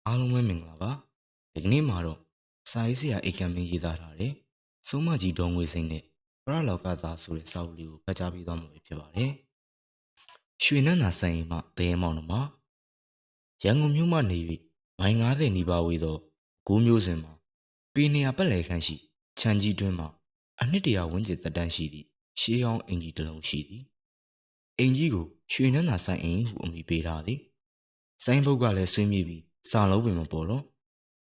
အားလုံးပဲမင်္ဂလာပါဒီကနေ့မှာတော့စာရေးဆရာအိတ်ကမ်းမင်းရေးသားထားတဲ့စိုးမကြီးဒေါ်ငွေစိန်နဲ့ပရလောကသားဆိုတဲ့စာအုပ်လေးကိုဖတ်ကြားပေးသွားမှာဖြစ်ပါတယ်ရွှေနန်းသာဆိုင်ရင်မှတရေမောင်နှမရန်ကုန်မြို့မှနေ၍မိုင်90နီးပါးဝေးသောဂိုးမျိုးစင်မှာပေနေရပတ်လည်ခန့်ရှိခြံကြီးတွင်မှအနှစ်တရာဝန်းကျင်သက်တမ်းရှိသည့်ရှေးဟောင်းအင်ကြီးတစ်လုံးရှိသည်အင်ကြီးကိုရွှေနန်းသာဆိုင်အင်ဟုအမည်ပေးထားသည်ဆိုင်ဘုတ်ကလည်းဆွေးမြေ့ပြီးစာလုံးပင်မပေါ်တော့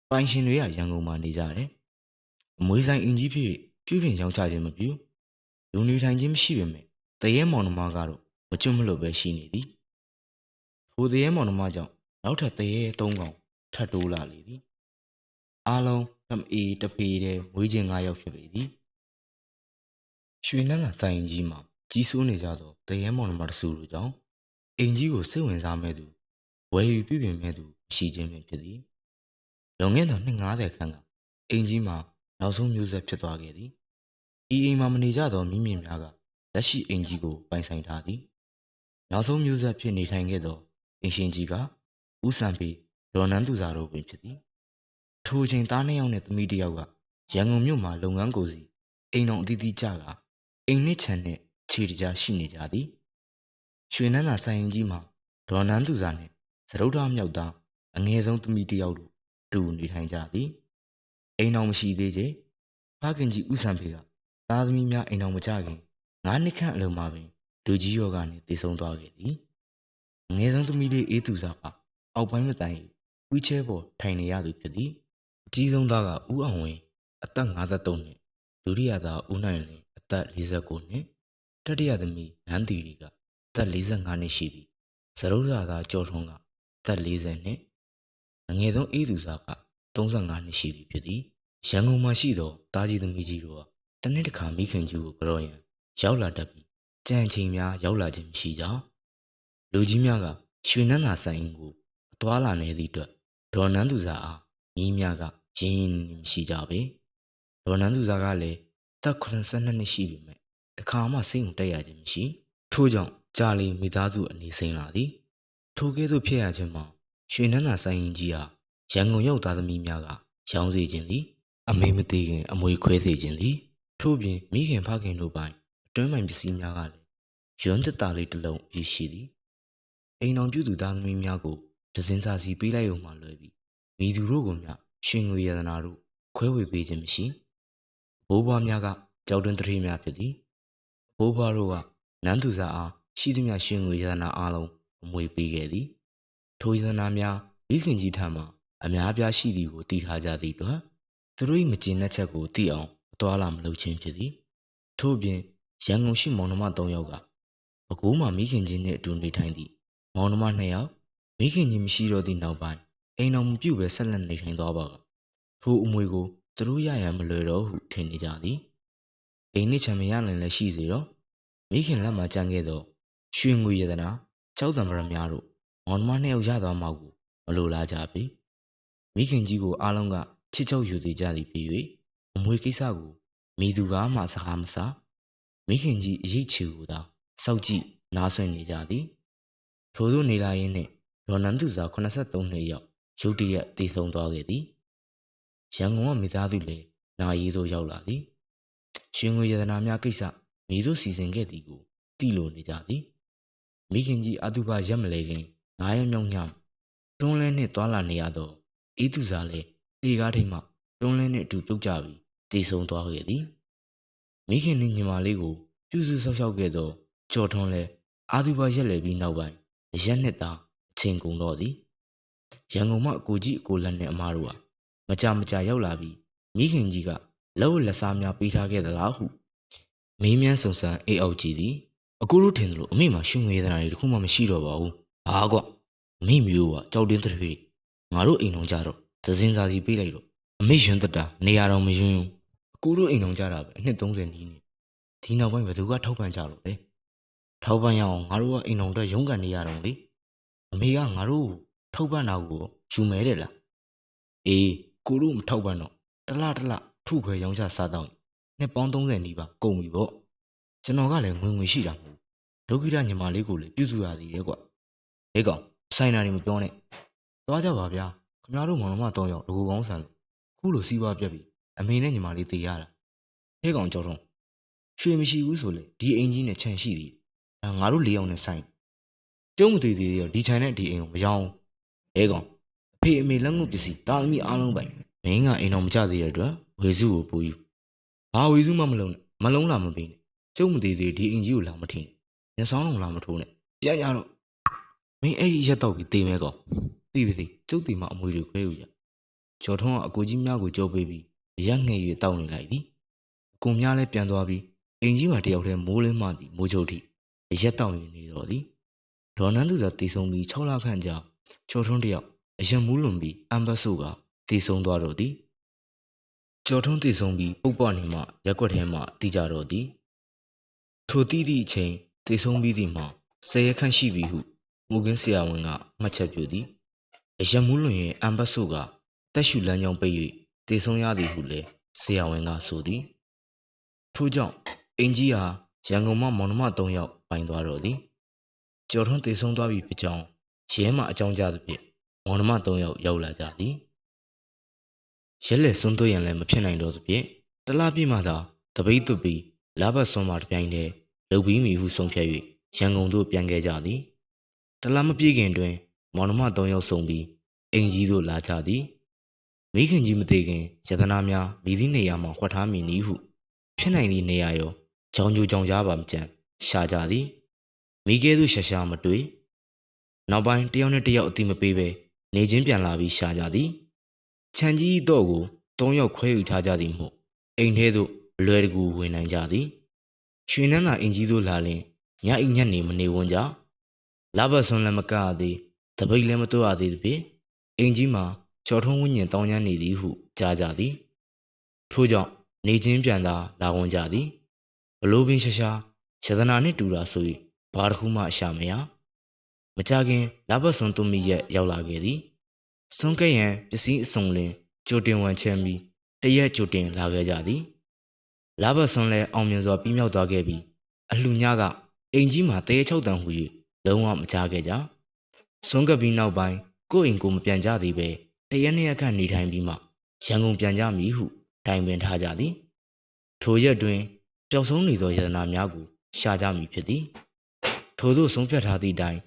ပိုင်ရှင်တွေကရန်ကုန်မှာနေကြတယ်အမွေဆိုင်အင်ကြီးဖြစ်ပြုပြင်ရောင်းချခြင်းမပြုလူနေထိုင်ခြင်းမရှိပေမဲ့တရေမောင်နှမကတော့မကျွတ်မလွတ်ပဲရှိနေသည်ထိုတရေမောင်နှမကြောင့်နောက်ထပ်တရေ၃កောင်ထပ်တိုးလာလေသည်အားလုံးတဖေတဲ့မွေးခြင်း9ယောက်ဖြစ်ပေသည်ရွှေနန်းသာဆိုင်အင်ကြီးမှာကြီးစိုးနေကြသောတရေမောင်နှမတစုတို့ကြောင့်အင်ကြီးကိုစိတ်ဝင်စားမဲ့သူဝယ်ယူပြုပြင်မဲ့သူရှိခြင်းပင်ဖြစ်သည်လွန်ခဲ့သောနှစ်90ခန့်ကအင်ကြီးမှာနောက်ဆုံးမျိုးဆက်ဖြစ်သွားခဲ့သည်ဤအိမ်မှာမနေကြသောမိမိများကလက်ရှိအင်ကြီးကိုပိုင်ဆိုင်ထားသည်နောက်ဆုံးမျိုးဆက်ဖြစ်နေထိုင်ခဲ့သောအင်ရှင်ကြီးကဦးစံပေဒေါ်နန်းသူစာတို့ပင်ဖြစ်သည်ထိုအချိန်သားနှစ်ယောက်နဲ့သမီးတစ်ယောက်ကရန်ကုန်မြို့မှာလုပ်ငန်းကိုစီအိမ်တော်အသီးသီးကြကအိမ်နစ်ချန်နဲ့ခြေတကြားရှိနေကြသည်ရွှေနန်းသာဆိုင်ရင်ကြီးမှာဒေါ်နန်းသူစာနဲ့စရုပ်တော်မြောက်သားအငယ်ဆုံးသမီးတစ်ယောက်တို့တူနေထိုင်ကြသည်အိမ်တော်မရှိသေးချေဖခင်ကြီးဦးစံဖေကသားသမီးများအိမ်တော်မကြခင်9နှစ်ခန့်အလုံးမှာပင်လူကြီးရောဂါနဲ့တည်ဆုံသွားခဲ့သည်အငယ်ဆုံးသမီးလေးအေးသူစာကအောက်ပိုင်းမတိုင်ဝီချဲပေါ်ထိုင်နေရသူဖြစ်သည်အကြီးဆုံးသားကဦးအောင်ဝင်းအသက်53နှစ်ဒုတိယသားဦးနိုင်လင်းအသက်49နှစ်တတိယသမီးနန်းတီရီကအသက်45နှစ်ရှိပြီးစရုပ်သားကျော်ထွန်းကအသက်40နှစ်အငယ်ဆုံးအေးသူစာက35နှစ်ရှိပြီဖြစ်သည်ရန်ကုန်မှာရှိသောတားကြီးသမီးကြီးတို့ကတနေ့တစ်ခါမိခင်ကြီးကိုကြော်ရန်ရောက်လာတတ်ပြီးကြံချိန်များရောက်လာခြင်းမရှိကြောင်းလူကြီးများကရွှေနန်းသာဆိုင်အင်ကိုအသွားလာနေသည့်အတွက်ဒေါ်နန်းသူစာအားမိများကရင်းရင်းမရှိကြပေဒေါ်နန်းသူစာကလည်းသက်82နှစ်ရှိပြီမဲ့တခါမှစိတ်ုံတက်ရခြင်းမရှိထို့ကြောင့်ကြာလီမိသားစုအနေစိမ့်လာသည်ထိုကဲ့သို့ဖြစ်ရခြင်းမှာရွှေနန်းသာဆိုင်ရင်ကြီးဟာရန်ကုန်ရောက်သားသမီးများကရောင်းစေခြင်းသည်အမေမသေးခင်အမွေခွဲစေခြင်းသည်ထို့ပြင်မိခင်ဖခင်တို့ပိုင်အတွင်းပိုင်ပစ္စည်းများကလည်းရွံ့တက်တာလေးတစ်လုံးပြည့်ရှိသည်အိမ်တော်ပြုသူသားသမီးများကိုဒဇင်စာစီပေးလိုက်ုံမှလွယ်ပြီးမိသူတို့ကိုမျှရွှေငွေရတနာတို့ခွဲဝေပေးခြင်းမရှိဘိုးဘွားများကကြောက်တွင်တရေများဖြစ်သည်ဘိုးဘွားတို့ကနန်းသူစာအားရှိသမျှရွှေငွေရတနာအားလုံးအမွေပေးခဲ့သည်ထိုရတနာများမိခင်ကြီးထံမှအများပြားရှိသည်ကိုသိထားကြသည့်အတွက်သူတို့၏မကျေနပ်ချက်ကိုသိအောင်အသွားလာမလုပ်ခြင်းဖြစ်သည်ထို့ပြင်ရန်ကုန်ရှိမောင်နှမ3ယောက်ကပဲခူးမှာမိခင်ကြီးနှင့်အတူနေထိုင်သည့်မောင်နှမ2ယောက်မိခင်ကြီးမရှိတော့သည့်နောက်ပိုင်းအိမ်တော်မပြုတ်ပဲဆက်လက်နေထိုင်သွားပါကထိုအမွေကိုသူတို့ရရန်မလွယ်တော့ဟုထင်နေကြသည်အိမ်နစ်ချံမရနိုင်လည်းရှိစေတော့မိခင်လက်မှာကြံခဲ့သောရွှေငွေရတနာကြောက်တံပရများတို့မောင်နှမ2ယောက်ရသွားမှကိုမလိုလားကြပေမိခင်ကြီးကိုအားလုံးကချစ်ချုပ်ယူသေးကြသည်ဖြစ်၍အမွေကိစ္စကိုမိသူကမှစကားမစားမိခင်ကြီးအရေးချူကိုသာစောက်ကြည့်နားဆွနေကြသည်ထို့သို့နေလာရင်းနှင့်ဒေါ်နန်းသူစာ83နှစ်ရောက်ရုတ်တရက်တည်ဆုံသွားခဲ့သည်ရန်ကုန်ကမိသားစုလည်းနာရီသို့ရောက်လာသည်ရွှေငွေရတနာများကိစ္စမိတို့စီစဉ်ခဲ့သည်ကိုသိလိုနေကြသည်မိခင်ကြီးအတုပရက်မလဲခင်9ရက်မြောက်ညတွန်းလဲနှင့်သွာလာနေရသောအေးသူစာလည်းတေကားထိတ်မှတွန်းလဲနှင့်အတူပြုတ်ကြပြီးတည်ဆုံသွားခဲ့သည်မိခင်နှင့်ညီမလေးကိုပြုစုဆောက်ရှောက်ခဲ့သောကျော်ထွန်းလည်းအာတုပရက်လဲပြီးနောက်ပိုင်းရက်နှစ်သားအချိန်ကုန်တော့သည်ရန်ကုန်မှအကိုကြီးအကိုလက်နဲ့အမတို့ဟာမကြာရောက်လာပြီးမိခင်ကြီးကလက်ဝတ်လက်စားများပေးထားခဲ့သလားဟုမင်းမြန်းစုံစမ်းအိတ်အောက်ကြည့်သည်အကိုတို့ထင်တယ်လို့အမေမှာရွှေငွေရတနာတွေတခုမှမရှိတော့ပါဘူးဟာကွအမေမျိုးကကြောက်တင်းတထွေးငါတို့အိမ်တော်ကြတော့သဇင်စာစီပေးလိုက်တော့အမေရွံတတာနေရာတော်မယွန်းအကိုတို့အိမ်တော်ကြတာပဲအနှစ်30နီးနေဒီနောက်ပိုင်းဘယ်သူကထောက်ပံ့ကြလို့လဲထောက်ပံ့ရအောင်ငါတို့ကအိမ်တော်အတွက်ရုန်းကန်နေရတော့လေအမေကငါတို့ထောက်ပံ့တာကိုယူမဲတယ်လားအေးကိုတို့မထောက်ပံ့တော့တလထုခွဲရောင်းချစားတော့နှစ်ပေါင်း30နီးပါကုန်ပြီပေါ့ကျွန်တော်ကလည်းငွေရှိတာမဟုတ်ဒုက္ခိတညီမလေးကိုလည်းပြုစုရသေးတယ်ကွဟဲ့ကောင်ဆိုင်နာတွေမပြောနဲ့သွားကြပါဗျာ ခမရတို့မောင်နှမ3ယောက်တကူကောင်းဆန်လို့ခုလိုစီးပွားပြက်ပြီးအမေနဲ့ညီမလေးတေရတာဟဲ့ကောင်ကြောထုံးရွှေမရှိဘူးဆိုလေဒီအိမ်ကြီးနဲ့ခြံရှိသေးတယ်ငါတို့4ယောက်နဲ့ဆိုင်ကျုံမသေးသေးရောဒီခြံနဲ့ဒီအိမ်ကိုမရောဟဲ့ကောင်အဖေအမေလက်ငုပ်ပစ္စည်းတာသမီအားလုံးပိုင်မင်းကအိမ်တော်မကြသေးတဲ့အတွက်ဝေစုကိုပူယူဘာဝေစုမှမလုံးနဲ့မလုံးလာမပေးနဲ့ကျုံမသေးသေးဒီအိမ်ကြီးကိုလာမထင်းနဲ့ညဆောင်လုံးလာမထိုးနဲ့ပြန်ရတော့မင်းအဲ့ဒီရက်တော့ပြီးတေးမဲကောင်သိပြီသိကျုပ်တီမအမွေတွေခွဲယူရကျော်ထုံးကအကိုကြီးများကိုကြောပေးပြီးရက်ငှဲ့၍တောက်နေလိုက်သည်အကိုများလည်းပြန်သွားပြီးအိမ်ကြီးမှာတယောက်တည်းမိုးလင်းမှသည်မိုးချုပ်ထိရက်တောက်ရင်နေတော့သည်ဒေါ်နန်းသူသာတည်ဆုံပြီး6လခန့်ကြာကျော်ထုံးတယောက်အရင်မူးလွန်ပြီးအမ်ဘတ်ဆိုကတည်ဆုံသွားတော့သည်ကျော်ထုံးတည်ဆုံပြီးပုပ်ပွားနေမှရက်ွက်ထဲမှတီးကြတော့သည်ထိုတီးသည့်အချိန်တည်ဆုံပြီးသည်မှာ10ရက်ခန့်ရှိပြီဟုမူကင်းဆရာဝန်ကမှတ်ချက်ပြုသည်အရင်မူးလွန်ရင်အမ်ဘတ်ဆိုကတက်ရှူလမ်းကြောင်းပိတ်၍တည်ဆုံရသည်ဟုလည်းဆရာဝန်ကဆိုသည်ထို့ကြောင့်အင်ကြီးဟာရန်ကုန်မှမောင်နှမ3ယောက်ပိုင်သွားတော့သည်ကျော်ထွန်းတည်ဆုံသွားပြီဖြစ်ကြောင်းရဲမှအကြောင်းကြားသဖြင့်မောင်နှမ3ယောက်ရောက်လာကြသည်ရဲလက်စွန်းသွေးရန်လည်းမဖြစ်နိုင်တော့သဖြင့်တလားပြည့်မှသာတပိတ်သွပြီးလာဘတ်စွန်းမှတပြိုင်တည်းလှုပ်ပြီးမိဟုဆုံးဖြတ်၍ရန်ကုန်သို့ပြန်ခဲ့ကြသည်တလားမပြေးခင်တွင်မောင်နှမ3ယောက်ဆုံပြီးအင်ကြီးသို့လာကြသည်မိခင်ကြီးမသေးခင်ယတနာများမိသည့်နေရာမှာခွက်ထားမိနည်းဟုဖြစ်နိုင်သည့်နေရာရောကြောင်ကြိုကြောင်ကြားပါမကြံရှာကြသည်မိကဲသို့ရှာမတွေ့နောက်ပိုင်းတယောက်နဲ့တယောက်အတိမပေးပဲနေချင်းပြန်လာပြီးရှာကြသည်ခြံကြီးတော့ကို3ယောက်ခွဲယူထားကြသည်မို့အိမ်ထဲသို့အလွယ်တကူဝင်နိုင်ကြသည်ရွှေနန်းသာအင်ကြီးသို့လာလင်ညအိညက်နေမနေဝန်းကြလာဘဆွန်လည်းမကရသေးတပိတ်လည်းမတွေ့ရသေးသဖြင့်အင်ကြီးမှာကျော်ထုံးဝင်းကျင်တောင်းကျမ်းနေသည်ဟုကြားကြသည်ထို့ကြောင့်နေချင်းပြန်သာလာဝင်ကြသည်ဘလို့ပင်ရှာယတနာနှင့်တူတာဆို၍ဘာတစ်ခုမှရှာမရမကြခင်လာဘဆွန်သူမီရက်ရောက်လာခဲ့သည်စွန်ကဲ့ရန်ပစ္စည်းအစုံလင်ကြိုတင်ဝန်ချမ်းပြီးတရက်ကြိုတင်လာခဲ့ကြသည်လာဘဆွန်လည်းအောင်မြင်စွာပြီးမြောက်သွားခဲ့ပြီးအလှညကအင်ကြီးမှာတရေ6တန်ဟူ၍လုံးဝမကြားခဲ့ကြစွန်ကပ်ပြီးနောက်ပိုင်းကိုယ့်အိမ်ကိုမပြန်ကြသေးပဲတရက်နှစ်ရက်ခန့်နေထိုင်ပြီးမှရန်ကုန်ပြန်ကြမည်ဟုတိုင်ပင်ထားကြသည်ထိုရက်တွင်ပျောက်ဆုံးနေသောယတနာများကိုရှာကြမည်ဖြစ်သည်ထို့သို့ဆုံးဖြတ်ထားသည့်အတိုင်း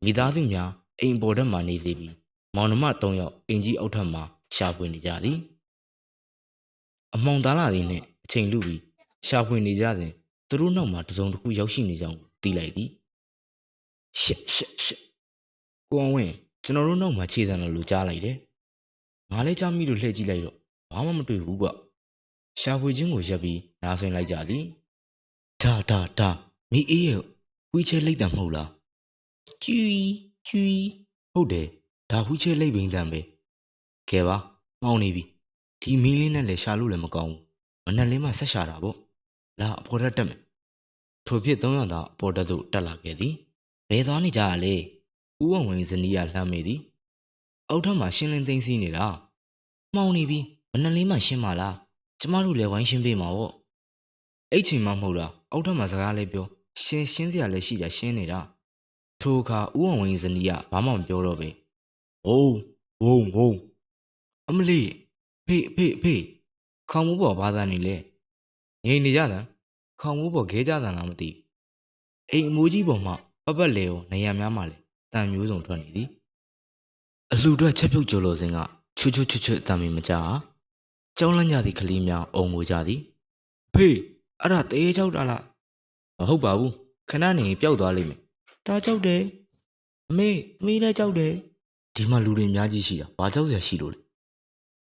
မိသားစုများအိမ်ပေါ်ထက်မှနေသေးပြီးမောင်နှမ3ယောက်အင်ကြီးအောက်ထပ်မှရှာဖွေနေကြသည်အမောင်သားလာသည်နှင့်အချိန်လူပြီးရှာဖွေနေကြစဉ်သူတို့နောက်မှတစုံတစ်ခုရောက်ရှိနေကြောင်းသိလိုက်သည်ရှက်ကိုအောင်ဝင်းကျွန်တော်တို့နောက်မှခြေစံလို့ကြားလိုက်တယ်ငါလည်းကြားမိလို့လှည့်ကြည့်လိုက်တော့ဘာမှမတွေ့ဘူးကွရှာဖွေခြင်းကိုရပ်ပြီးနားဆွင့်လိုက်ကြသည်ဒါမိအေးရဲ့ဝီချဲလိတ်တံမဟုတ်လားကျွီဟုတ်တယ်ဒါဝီချဲလိတ်ဘိန်းတံပဲကဲပါမောင်းနေပြီဒီမင်းလေးနဲ့လည်းရှာလို့လည်းမကောင်းဘူးမနဲ့လင်းမှဆက်ရှာတာပေါ့လာအပေါ်တက်မယ်ထို့ဖြစ်3ယောက်သာအပေါ်တက်သို့တက်လာခဲ့သည်ဘယ်သွားနေကြရလဲဦးဝဝင်ဇနီးရလှမ်းမိသည်အောက်ထပ်မှာရှင်းလင်းသိမ်းစီးနေတာမှောင်နေပြီမနဲ့လင်းမှရှင်းပါလားကျမတို့လည်းဝိုင်းရှင်းပေးမှာပေါ့အဲ့ချိန်မှမဟုတ်တာအောက်ထပ်မှာစကားလည်းပြောရှင်းစရာလည်းရှိတာရှင်းနေတာထိုအခါဦးအောင်ဝင်းဇနီးကဘာမှမပြောတော့ပဲဝုံအမလေးဖေးခေါင်မိုးပေါ်ဘာသာနေလဲငိန်နေကြတာခေါင်မိုးပေါ်ခဲကြတာလားမသိအိမ်အမိုးကြီးပေါ်မှာပတ်လေကိုနေရများမှလည်းတန်မျိုးစုံထွက်နေသည်အလှအတွက်ချက်ပြုတ်ကြော်လို့စင်ကချွတ်အတမ်းမကြကြောင်းလန့်ကြသည့်ကလေးများအုံငိုကြသည်ဖေးအဲ့ဒါတေးချောက်တာလားမဟုတ်ပါဘူးခဏနေပျောက်သွားလိမ့်မယ်ဒါကြောက်တယ်အမေလည်းကြောက်တယ်ဒီမှာလူတွေအများကြီးရှိတာဘာကြောက်စရာရှိလို့လဲ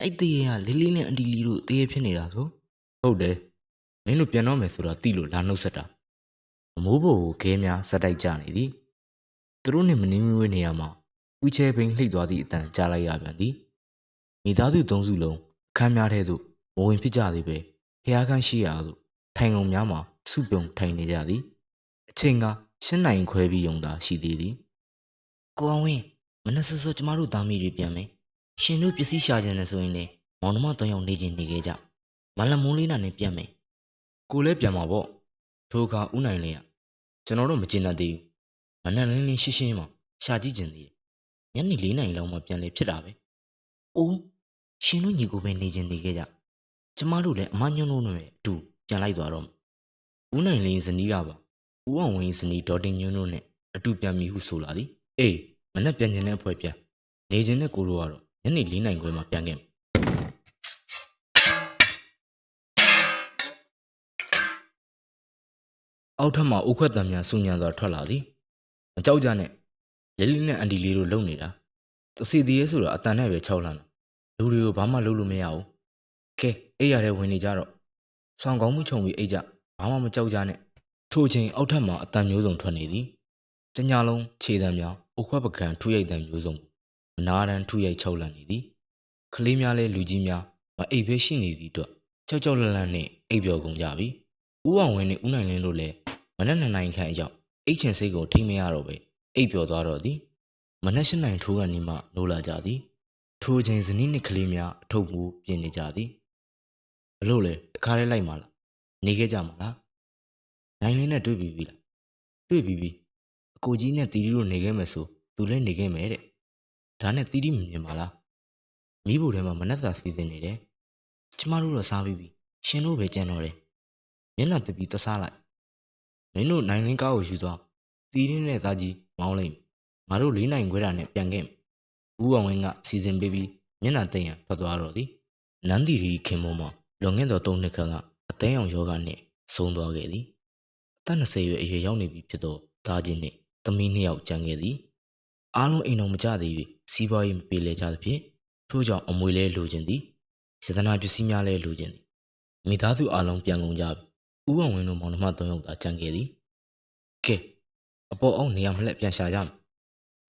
အဲ့တေးကလေးနဲ့အန်တီလီတို့တေးဖြစ်နေတာဆိုဟုတ်တယ်မင်းတို့ပြန်တော့မယ်ဆိုတော့တိလို့လာနှုတ်ဆက်တာအမိုးပေါ်ကိုခဲများစက်တိုက်ကြနေသည်သူတို့နဲ့မနှင်းမွေးနေရမှာဝီချဲဘိန်းလှိတ်သွားသည့်အတန်ကြားလိုက်ရပြန်သည်မိသားစု3စုလုံးအခန်းများထဲသို့မဝင်ဖြစ်ကြသေးပဲဖျားခန်းရှိရာသို့ထိုင်ကုန်များမှာစုပြုံထိုင်နေကြသည်အချိန်က7 နာရီခွဲပြီးရုံသာရှိသေးသည်ကိုအောင်ဝင်းမနက်စောကျမတို့သားမီးတွေပြန်မယ်ရှင်တို့ပစ္စည်းရှာခြင်းနဲ့ဆိုရင်လည်းမောင်နှမ3ယောက်နေချင်းနေခဲ့ကြမလမိုးလေးနာနဲ့ပြန်မယ်ကိုလည်းပြန်မှာပေါ့ထိုအခါဦးနိုင်လင်းကကျွန်တော်တို့မကျင်တတ်သေးဘူးမနက်လင်းရှင်းမှရှာကြည့်ခြင်းသေးတယ်ညနေ4 နာရီလောက်မှပြန်လေဖြစ်တာပဲ အိုးရှင်တို့ညီကိုပဲနေချင်းနေခဲ့ကြကျမတို့လည်းအမညွန့်လို့နဲ့အတူပြန်လိုက်သွားတော့ဦးနိုင်လင်းဇနီးကပါဦးအောင်ဝင်းဇနီးဒေါ်တင်ညွန့်တို့နဲ့အတူပြန်ပြီဟုဆိုလာသည်အေးမနဲ့ပြန်ခြင်းနဲ့အဖွဲ့ပြန်နေခြင်းနဲ့ကိုလိုကတော့ညနေ4 နာရီခွဲမှပြန်ခဲ့အောက်ထပ်မှာအိုးခွက်တံများစူညံစွာထွက်လာသည်မကြောက်ကြနဲ့ရဲလီနဲ့အန်ဒီလေးတို့လုံနေတာတစီသေးရဲဆိုတော့အတန်နဲ့ပဲ၆လမ်းလူတွေကိုဘာမှလုပ်လို့မရဘူးကဲအိပ်ရတဲ့ဝင်နေကြတော့ဆောင်းကောင်းမှုခြုံပြီးအိပ်ကြဘာမှမကြောက်ကြနဲ့ထိုချိန်အောက်ထပ်မှာအတန်မျိုးစုံထွက်နေသည်တညလုံးခြေတံများအိုးခွက်ပကံထုရိုက်တံမျိုးစုံမနာတန်းထုရိုက်၆လမ်းနေသည်ကလေးများလဲလူကြီးများမအိပ်ပဲရှိနေသည့်အတွက်ကြောက်ကြောက်လန့်လန့်နဲ့အိပ်ပျော်ကုန်ကြပြီဦးအောင်ဝင်းနဲ့ဦးနိုင်လင်းတို့လည်းမနက်2 နာရီခန့်အရောက်အိတ်ချင်စိတ်ကိုထိမရတော့ပဲအိပ်ပျော်သွားတော့သည်မနက်8 နာရီထိုးကနေမှနိုးလာကြသည်ထိုချိန်ဇနီးနှင့်ကလေးများအထုပ်မူပြင်နေကြသည်ဘလို့လဲတခါလေးလိုက်ပါလားနေခဲ့ကြမှာလားနိုင်လင်းနဲ့တွေ့ပြီလားတွေ့ပြီအကိုကြီးနဲ့တီတီတို့နေခဲ့မယ်ဆိုသူလည်းနေခဲ့မယ်တဲ့ဒါနဲ့တီတီမမြင်ပါလားမိဖို့ထဲမှာမနက်စာစီစဉ်နေတယ်ကျမတို့တော့စားပြီးပြီရှင်တို့ပဲကြံတော့တယ်မျက်နှာတပီသွားစားလိုက်မင်းတို့နိုင်လင်းကားကိုယူသွားတီတီနဲ့သားကြီးမောင်းလိုက်ငါတို့4 နိုင်ခွဲတာနဲ့ပြန်ခဲ့ဦးအောင်ဝင်းကစီစဉ်ပေးပြီးမျက်နှာသိမ့်ရန်ထွက်သွားတော့သည်နန်းတီရီခင်မုံမှာလွန်ခဲ့သော3 နှစ်ခန့်ကအသိအောင်ယောဂနဲ့ဆုံးသွားခဲ့သည်အသက်20 ရွယ်အရွယ်ရောက်နေပြီဖြစ်သောသားချင်းနှင့်သမီး2 ယောက်ကျန်ခဲ့သည်အားလုံးအိမ်တော်မကြသေး၍စီးပွားရေးမပြေလည်ကြသဖြင့်ထို့ကြောင့်အမွေလဲလိုချင်သည်စေတနာပစ္စည်းများလဲလိုချင်သည်မိသားစုအားလုံးပြန်ကုန်ကြပြီဦးအောင်ဝင်းတို့မောင်နှမ3 ယောက်သာကျန်ခဲ့သည်ကဲအပေါ်အောင်နေရာမလှက်ပြန်ရှာကြမယ်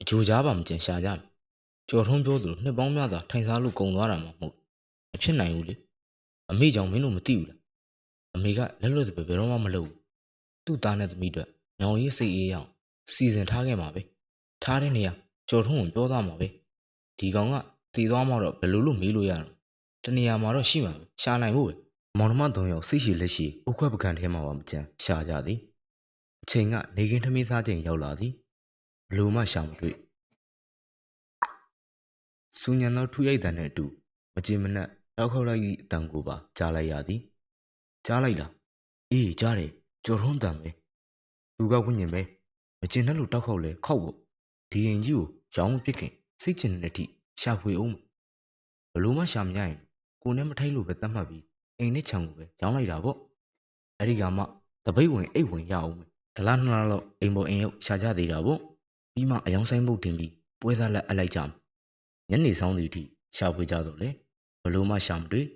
အချိုကြားပါမကျန်ရှာကြမယ်ကျော်ထုံးပြောသလိုနှစ်ပေါင်းများစွာထိုင်စားလို့ကုန်သွားတာမှမဟုတ်မဖြစ်နိုင်ဘူးလေအမေကြောင့်မင်းတို့မသိဘူးလားအမေကလက်လွတ်ပဲဘယ်တော့မှမလုပ်ဘူးသူ့သားနဲ့သမီးတို့ညောင်ရေးစိတ်အေးအောင်စီစဉ်ထားခဲ့မှာပဲထားတဲ့နေရာကျော်ထုံးကိုပြောသားမှာပဲဒီကောင်ကတည်သွားမှတော့ဘယ်လိုလုပ်မေးလို့ရတော့တနေရာမှာတော့ရှိမှာပဲရှာနိုင်ဖို့ပဲမောင်နှမ3 ယောက်စိတ်ရှိလက်ရှိအုတ်ခွက်ပကံထဲမှာမကျန်ရှာကြသည်အချိန်ကနေကင်းထမင်းစားချိန်ရောက်လာသည်ဘလို့မှရှာမတွေ့စူညံသောထူရိုက်တံနဲ့အတူမကြင်မနက်တောက်ခေါက်လိုက်သည့်အတန်ကိုပါကြားလိုက်ရသည်ကြားလိုက်လားအေးကြားတယ်ကျော်ထုံးတံပဲသူကဝိညာဉ်ပဲမကြင်နဲ့လို့တောက်ခေါက်လဲခောက်ဖို့ဒီရင်ကြီးကိုရောင်းမပစ်ခင်စိတ်ချင်တဲ့အထိရှာဖွေအောင်ဘလို့မှရှာမရရင်ကိုနဲ့မထိုက်လို့ပဲတတ်မှတ်ပြီးအိမ်နဲ့ခြံကိုပဲရောင်းလိုက်တာပေါ့အဲ့ဒီကမှတပိတ်ဝင်အိတ်ဝင်ရအောင်ဒလား2 လလောက်အိမ်ပေါ်အိမ်ရောက်ရှာကြသေးတာပေါ့ပြီးမှအယောင်ဆိုင်မှုတင်ပြီးပွဲသားလက်အလိုက်ကြညနေဆောင်သည့်အထိရှာဖွေကြတော့လေဘလို့မှရှာမတွေ့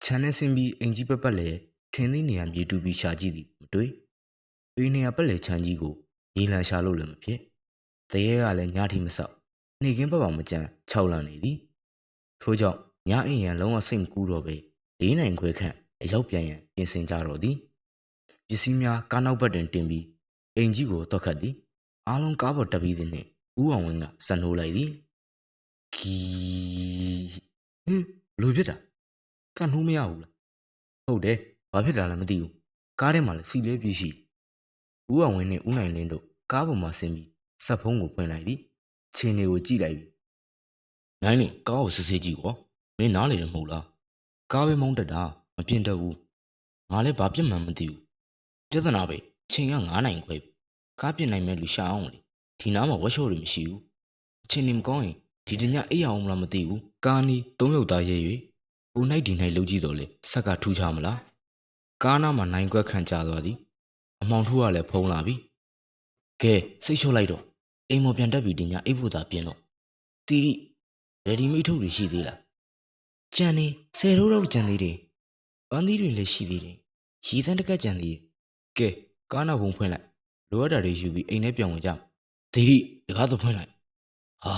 ခြံနဲ့ဆင်းပြီးအိမ်ကြီးပက်လေထင်းသိနေရမြေတူပြီးရှာကြည့်သည်မတွေ့တွင်းနေရပက်လေခြံကြီးကိုရေလံရှာလို့လည်းမဖြစ်တရေကလည်းညထီမဆောက်နေကင်းပပမကြမ်း6 လနေသည်ထို့ကြောင့်ညအိမ်ရန်လုံးဝစိတ်မကူတော့ပဲ4 နိုင်ခွဲခန့်အရောက်ပြန်ရန်ပြင်ဆင်ကြတော့သည်ပစ္စည်းများကားနောက်ဘက်တွင်တင်ပြီးအိမ်ကြီးကိုတော့ခတ်သည်အားလုံးကားပေါ်တက်ပြီးသည်နှင့်ဦးအောင်ဝင်းကစံနိုးလိုက်သည်ကီဟင်လိုဖြစ်တာကနှိုးမရဘူးလားဟုတ်တယ်ဘာဖြစ်တာလဲမသိဘူးကားထဲမှာလည်းစီလဲပြေးရှိဦးအောင်ဝင်းနဲ့ဦးနိုင်လင်းတို့ကားပေါ်မှာဆင်းပြီးဆက်ဖုံးကိုဖွင့်လိုက်သည်ခြေနေကိုကြည့်လိုက်ပြီနိုင်လင်းကားကိုစစ်ဆေးကြည့်ကောမင်းနားလေတယ်မဟုတ်လားကားပဲမောင်းတက်တာမပြင်းတတ်ဘူးငါလည်းဘာပြစ်မှန်းမသိဘူးပြဿနာပဲချိန်က9 နိုင်ခွဲကားပြစ်နိုင်မဲ့လူရှာအောင်လေဒီနားမှာဝက်ရှော့တွေမရှိဘူးအချိန်နေမကောင်းရင်ဒီတညအိပ်ရအောင်မလားမသိဘူးကားနီး3 ယောက်သားရဲ၍ဟိုနိုင်ဒီနိုင်လှုပ်ကြည့်တော့လေဆက်ကထူးခြားမလားကားနားမှာနိုင်ခွက်ခန့်ကျသွားသည်အမောင်ထိုးကလည်းဖုံးလာပြီကဲစိတ်လျှော့လိုက်တော့အိမ်မော်ပြန်တက်ပြီးဒီညအိပ်ဖို့သာပြင်တော့တီရီရဒီမိထုတ်တွေရှိသေးလားကြံနေ10 ထိုးတော့ကြံသေးတယ်ပန်းသီးတွေလည်းရှိသေးတယ်ရီသန်းတကက်ကြံသေးကဲကားနောက်ဘုံဖွင့်လိုက်လိုအပ်တာတွေယူပြီးအိမ်ထဲပြန်ဝင်ကြတီရီတကားသဖွင့်လိုက်ဟာ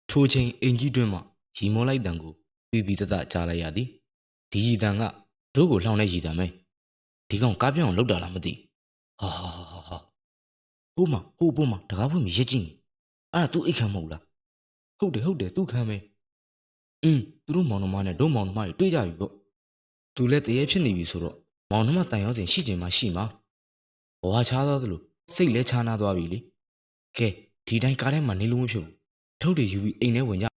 ထိုးချိန်အိမ်ကြီးတွင်းမှာရီမောလိုက်တန်ကိုပြီးတတကြားလိုက်ရသည်ဒီရီတန်ကတို့ကိုလှောင်နေရီတန်ပဲဒီကောင်ကားပြောင်းလောက်တာလားမသိဟာဟိုပေါ်မှာတကားဖွင့်ပြီးရက်ကြည့်အဲ့ဒါသူ့အိတ်ခံမဟုတ်လားဟုတ်တယ်သူ့ခံပဲသူတို့မောင်နှမနဲ့တို့မောင်နှမတွေတွေ့ကြပြီပေါ့သူလည်းတရေဖြစ်နေပြီဆိုတော့မောင်နှမတန်ရောစင်ရှိချင်မှရှိမှာဘဝချားသွားသလိုစိတ်လဲချားနာသွားပြီလေကဲဒီတိုင်းကားထဲမှာနေလို့မဖြစ်ဘူးထုတ်တွေယူပြီးအိမ်ထဲဝင်ကြ